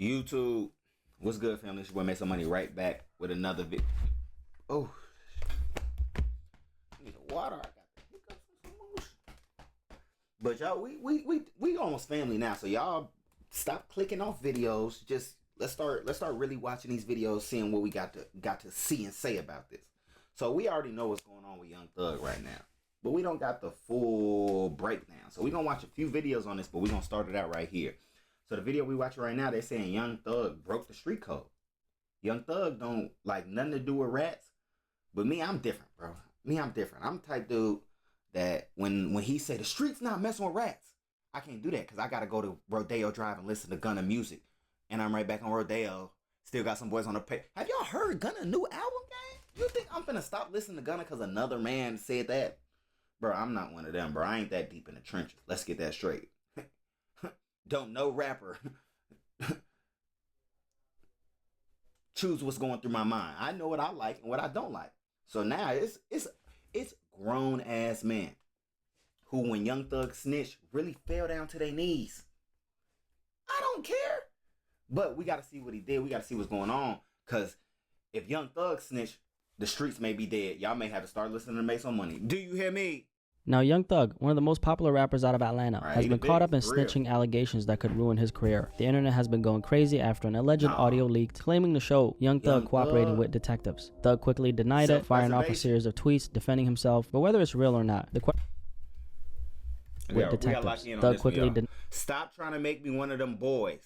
YouTube, what's good, family? It's your boy MasoMoney right back with another video. Oh, I need the water. I got the hiccups and some motion. But y'all, we almost family now. So y'all stop clicking off videos. Just let's start really watching these videos, seeing what we got to see and say about this. So we already know what's going on with Young Thug right now, but we don't got the full breakdown. So we're gonna watch a few videos on this, but we're gonna start it out right here. So the video we watching right now, they're saying Young Thug broke the street code. Young Thug don't like nothing to do with rats. But me, I'm different, bro. I'm different. I'm the type dude that when he say the streets not messing with rats, I can't do that because I got to go to Rodeo Drive and listen to Gunna music. And I'm right back on Rodeo. Still got some boys on the page. Have y'all heard Gunna new album, gang? You think I'm finna stop listening to Gunna because another man said that? Bro, I'm not one of them, bro. I ain't that deep in the trenches. Let's get that straight. Don't no rapper choose what's going through my mind. I know what I like and what I don't like. So now it's grown ass men who, when Young Thug snitch, really fell down to their knees. I don't care. But we got to see what he did. We got to see what's going on. Because if Young Thug snitch, the streets may be dead. Y'all may have to start listening to MasoMoney. Do you hear me? Now, Young Thug, one of the most popular rappers out of Atlanta, has been caught up in snitching allegations that could ruin his career. The internet has been going crazy after an alleged audio leak claiming to show Young Thug cooperating with detectives. Thug quickly denied it, firing off a series of tweets defending himself. But whether it's real or not, the question with detectives, Thug quickly denied. Stop trying to make me one of them boys.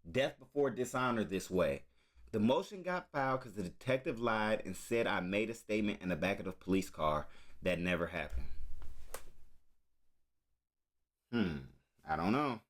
Death before dishonor this way. The motion got filed because the detective lied and said I made a statement in the back of the police car that never happened. I don't know.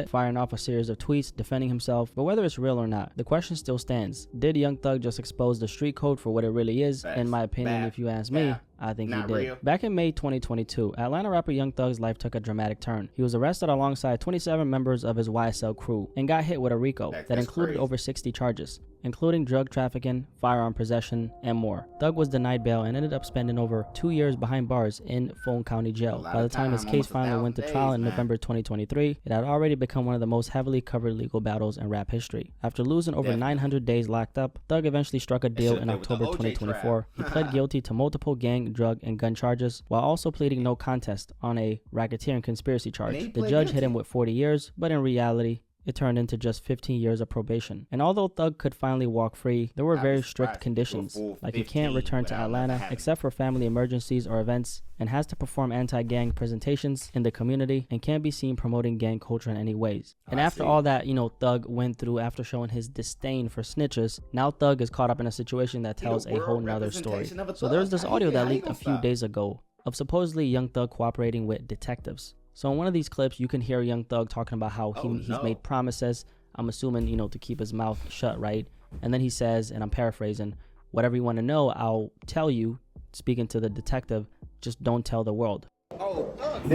Firing off a series of tweets defending himself, but whether it's real or not, the question still stands. Did Young Thug just expose the street code for what it really is? In my opinion, if you ask me, I think he did. Real. Back in May 2022, Atlanta rapper Young Thug's life took a dramatic turn. He was arrested alongside 27 members of his YSL crew and got hit with a RICO that included over 60 charges, including drug trafficking, firearm possession, and more. Thug was denied bail and ended up spending over 2 years behind bars in Fulton County Jail. By the time his case finally went to trial in November 2023, it had already become one of the most heavily covered legal battles in rap history. After losing over 900 days locked up, Thug eventually struck a deal in October 2024. He pled guilty to multiple gang, drug, and gun charges, while also pleading no contest on a racketeering conspiracy charge. The judge hit him with 40 years, but in reality, it turned into just 15 years of probation. And although Thug could finally walk free, there were very strict conditions, like he can't return to Atlanta except for family emergencies or events, and has to perform anti-gang presentations in the community, and can't be seen promoting gang culture in any ways. And after all that, Thug went through after showing his disdain for snitches, now Thug is caught up in a situation that tells a whole nother story. So there's this audio that leaked a few days ago of supposedly Young Thug cooperating with detectives. So in one of these clips, you can hear Young Thug talking about how he's made promises, I'm assuming, to keep his mouth shut, right? And then he says, and I'm paraphrasing, whatever you want to know, I'll tell you, speaking to the detective, just don't tell the world. Oh, Thug.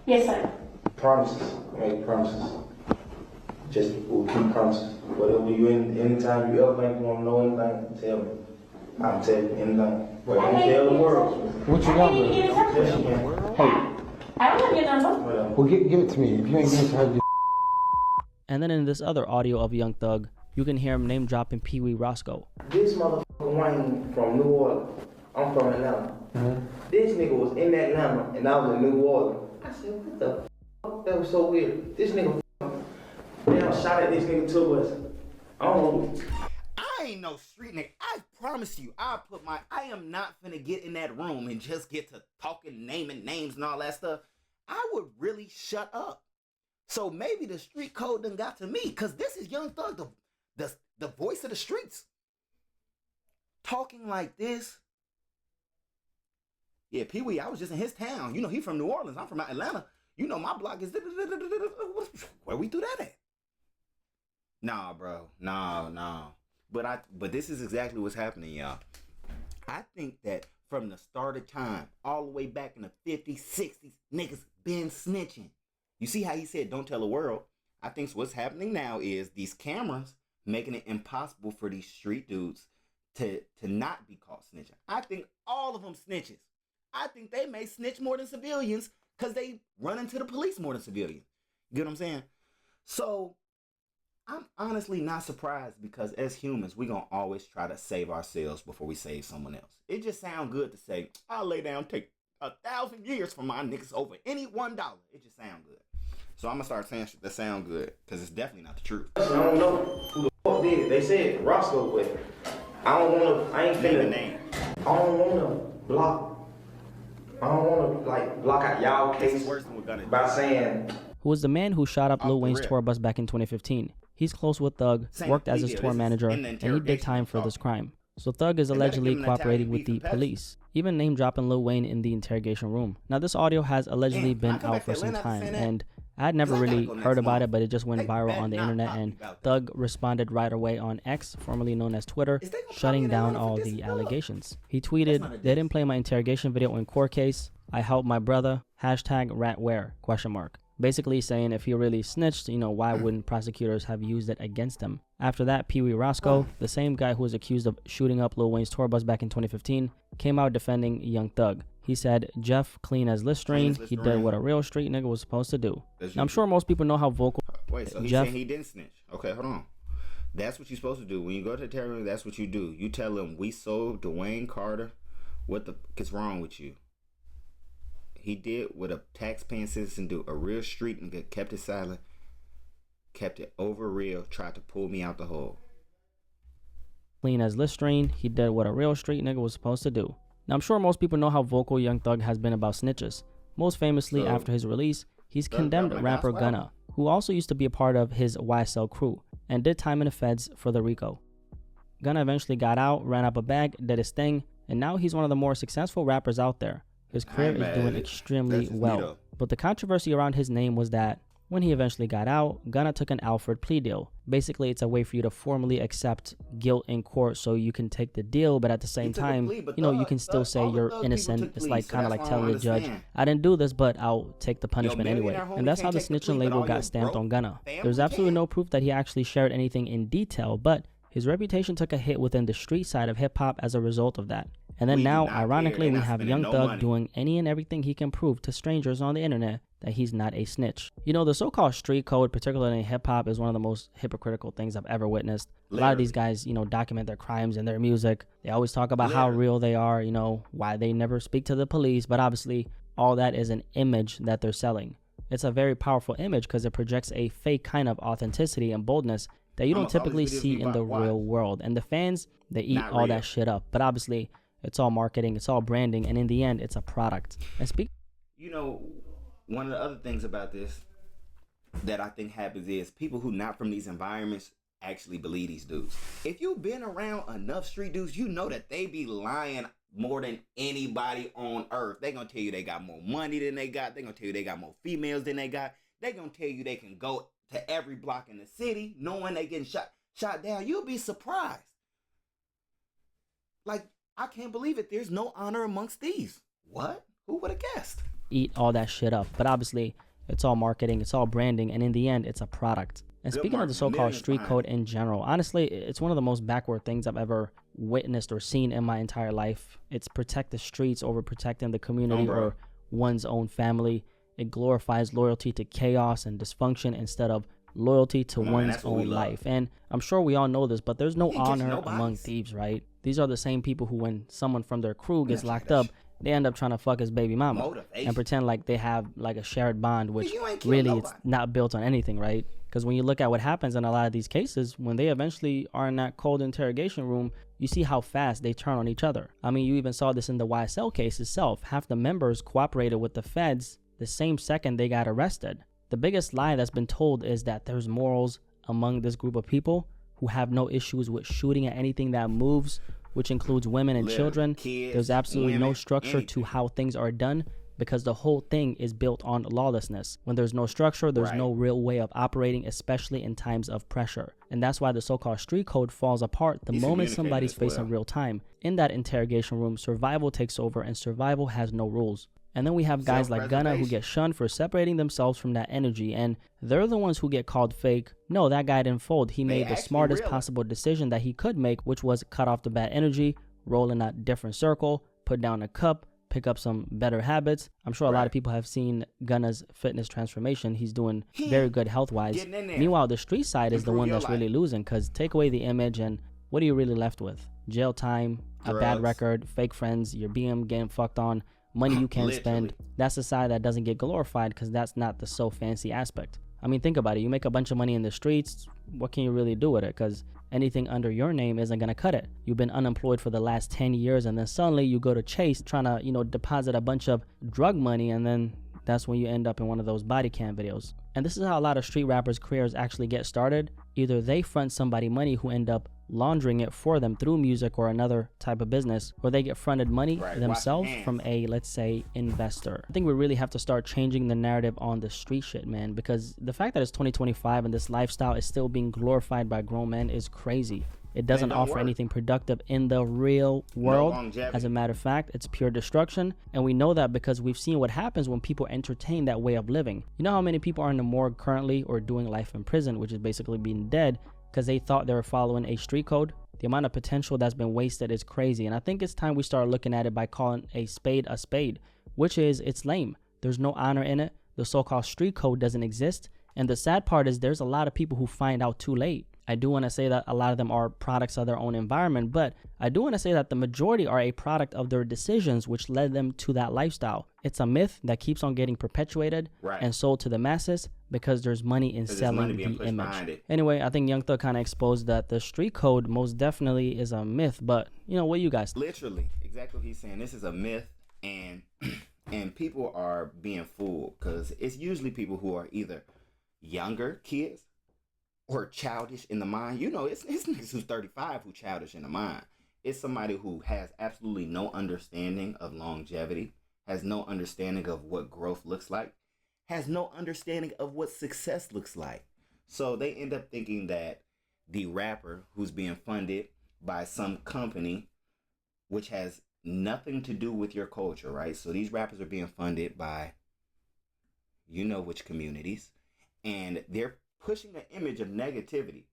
Yes, sir. Promises, make promises. Just we'll keep promises. Whatever you anytime you ever think you want to know anything, tell me. I'll tell you anything. But don't tell the world. What you got, bro? Hey. I don't have your number. Well, give it to me. If you ain't give it to her, And then in this other audio of Young Thug, you can hear him name dropping Pee Wee Roscoe. This motherfucker Wayne from New Orleans. I'm from Atlanta. This nigga was in Atlanta and I was in New Orleans. I said, what the fuck? That was so weird. This nigga damn shot at this nigga 2 us. I don't know. I ain't no street nigga. I promise you, I am not finna get in that room and just get to talking, naming names and all that stuff. I would really shut up. So maybe the street code done got to me, because this is Young Thug, the voice of the streets. Talking like this. Yeah, Pee Wee, I was just in his town. He from New Orleans. I'm from Atlanta. My block is... Where we do that at? Nah, bro. Nah. But this is exactly what's happening, y'all. I think that from the start of time, all the way back in the 50s, 60s, niggas been snitching. You see how he said, don't tell the world? I think what's happening now is these cameras making it impossible for these street dudes to not be caught snitching. I think all of them snitches. I think they may snitch more than civilians because they run into the police more than civilians. You get what I'm saying? So I'm honestly not surprised because as humans, we're going to always try to save ourselves before we save someone else. It just sounds good to say, I'll lay down, take 1,000 years for my niggas over any $1. It just sounds good. So I'm going to start saying shit that sound good because it's definitely not the truth. I don't know who the fuck did it. They said Roscoe, but I don't want to, I ain't finna name. I don't want to block. I don't want to, like, block out y'all case by saying. Who was the man who shot up Lil Wayne's tour bus back in 2015. He's close with Thug, worked as his tour manager, and he did time for this crime. So Thug is allegedly cooperating with the police, even name dropping Lil Wayne in the interrogation room. Now this audio has allegedly been out for some time, and I had never really heard about it, but it just went viral on the internet, and Thug responded right away on X, formerly known as Twitter, shutting down all the allegations. He tweeted, "They didn't play my interrogation video in court case. I helped my brother. #ratware?" Basically saying if he really snitched, why wouldn't prosecutors have used it against him? After that, Pee Wee Roscoe, the same guy who was accused of shooting up Lil Wayne's tour bus back in 2015, came out defending Young Thug. He said, Jeff clean as Listerine. He did what a real street nigga was supposed to do. Now, I'm sure most people know how vocal Wait, so he's saying he didn't snitch. Okay, hold on. That's what you're supposed to do. When you go to the terror room, that's what you do. You tell him, we sold Dwayne Carter. What the is wrong with you? He did what a tax-paying citizen do. A real street nigga kept it silent, kept it over real, tried to pull me out the hole. Clean as Listerine. He did what a real street nigga was supposed to do. Now, I'm sure most people know how vocal Young Thug has been about snitches. Most famously, after his release, he's condemned rapper Gunna, who also used to be a part of his YSL crew, and did time in the feds for the RICO. Gunna eventually got out, ran up a bag, did his thing, and now he's one of the more successful rappers out there. His career is doing extremely well. But the controversy around his name was that when he eventually got out, Gunna took an Alfred plea deal. Basically, it's a way for you to formally accept guilt in court so you can take the deal, but at the same time, you can still say you're innocent. It's like kind of like telling the judge, I didn't do this, but I'll take the punishment anyway. And that's how the snitching label got stamped on Gunna. There's absolutely no proof that he actually shared anything in detail, but his reputation took a hit within the street side of hip-hop as a result of that. And then now, ironically, we have Young Thug doing any and everything he can prove to strangers on the internet that he's not a snitch. The so-called street code, particularly in hip-hop, is one of the most hypocritical things I've ever witnessed. A lot of these guys, document their crimes in their music. They always talk about how real they are, why they never speak to the police. But obviously, all that is an image that they're selling. It's a very powerful image because it projects a fake kind of authenticity and boldness that you don't typically see in the real world. And the fans, they eat all that shit up. But obviously, it's all marketing, it's all branding, and in the end, it's a product. And one of the other things about this that I think happens is people who not from these environments actually believe these dudes. If you've been around enough street dudes, you know that they be lying more than anybody on earth. They gonna tell you they got more money than they got. They gonna tell you they got more females than they got. They gonna tell you they can go to every block in the city knowing they getting shot down. You'll be surprised. Like, I can't believe it. There's no honor amongst these. What? Who would have guessed? Eat all that shit up. But obviously, it's all marketing, it's all branding, and in the end, it's a product. And speaking of the so-called street code in general, honestly, it's one of the most backward things I've ever witnessed or seen in my entire life. It's protect the streets over protecting the community or one's own family. It glorifies loyalty to chaos and dysfunction instead of loyalty to one's own life. And I'm sure we all know this, but there's no honor among thieves, right? These are the same people who, when someone from their crew gets locked up, they end up trying to fuck his baby mama and pretend like they have like a shared bond, which really it's not built on anything, right? Because when you look at what happens in a lot of these cases, when they eventually are in that cold interrogation room, you see how fast they turn on each other. I mean, you even saw this in the YSL case itself. Half the members cooperated with the feds the same second they got arrested. The biggest lie that's been told is that there's morals among this group of people who have no issues with shooting at anything that moves, which includes women and children. There's absolutely no structure to how things are done because the whole thing is built on lawlessness. When there's no structure, there's no real way of operating, especially in times of pressure. And that's why the so-called street code falls apart the moment somebody's facing real time. In that interrogation room, survival takes over and survival has no rules. And then we have guys like Gunna who get shunned for separating themselves from that energy, and they're the ones who get called fake. No, that guy didn't fold. He made the smartest possible decision that he could make, which was cut off the bad energy, roll in a different circle, put down a cup, pick up some better habits. I'm sure a lot of people have seen Gunna's fitness transformation. He's doing very good health-wise. Meanwhile, the street side is the one that's really losing, because take away the image and what are you really left with? Jail time, drugs, a bad record, fake friends, your BM getting fucked on, money you can't spend. That's the side that doesn't get glorified because that's not the so fancy aspect. I mean, think about it. You make a bunch of money in the streets. What can you really do with it? Because anything under your name isn't going to cut it. You've been unemployed for the last 10 years and then suddenly you go to Chase trying to, deposit a bunch of drug money, and then that's when you end up in one of those body cam videos. And this is how a lot of street rappers' careers actually get started. Either they front somebody money who end up laundering it for them through music or another type of business, or they get fronted money themselves from a, let's say, investor. I think we really have to start changing the narrative on the street shit, man, because the fact that it's 2025 and this lifestyle is still being glorified by grown men is crazy. It doesn't offer anything productive in the real world. As a matter of fact, it's pure destruction. And we know that because we've seen what happens when people entertain that way of living. You know how many people are in the morgue currently or doing life in prison, which is basically being dead, because they thought they were following a street code? The amount of potential that's been wasted is crazy. And I think it's time we start looking at it by calling a spade, which is, it's lame. There's no honor in it. The so-called street code doesn't exist. And the sad part is there's a lot of people who find out too late. I do want to say that a lot of them are products of their own environment, but I do want to say that the majority are a product of their decisions which led them to that lifestyle. It's a myth that keeps on getting perpetuated and sold to the masses because there's money in selling the image. Anyway, I think Young Thug kind of exposed that the street code most definitely is a myth, but what do you guys think? Literally, exactly what he's saying. This is a myth, and people are being fooled because it's usually people who are either younger kids or childish in the mind. It's niggas who's 35 who childish in the mind. It's somebody who has absolutely no understanding of longevity, has no understanding of what growth looks like, has no understanding of what success looks like. So they end up thinking that the rapper who's being funded by some company, which has nothing to do with your culture, right? So these rappers are being funded by which communities, and they're pushing an image of negativity.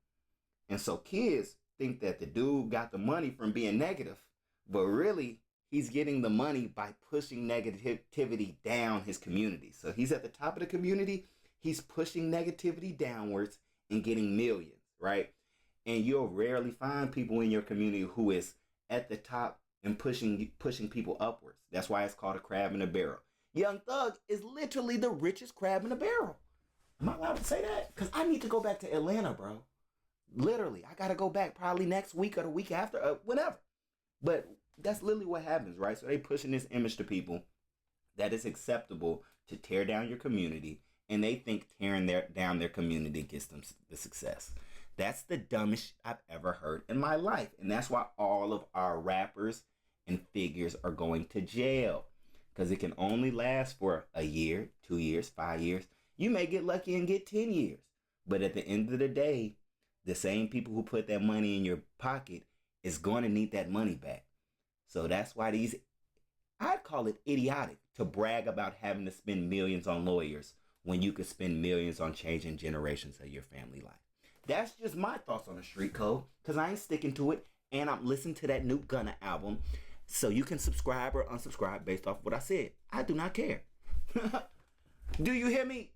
And so kids think that the dude got the money from being negative, but really he's getting the money by pushing negativity down his community. So he's at the top of the community, he's pushing negativity downwards and getting millions, right? And you'll rarely find people in your community who is at the top and pushing people upwards. That's why it's called a crab in a barrel. Young Thug is literally the richest crab in a barrel. Am I allowed to say that? Because I need to go back to Atlanta, bro. Literally. I got to go back probably next week or the week after, whenever. But that's literally what happens, right? So they pushing this image to people that it's acceptable to tear down your community, and they think tearing down their community gets them the success. That's the dumbest I've ever heard in my life. And that's why all of our rappers and figures are going to jail. Because it can only last for a year, 2 years, 5 years. You may get lucky and get 10 years. But at the end of the day, the same people who put that money in your pocket is going to need that money back. So that's why I'd call it idiotic to brag about having to spend millions on lawyers when you could spend millions on changing generations of your family life. That's just my thoughts on the street code, because I ain't sticking to it, and I'm listening to that new Gunna album. So you can subscribe or unsubscribe based off what I said. I do not care. Do you hear me?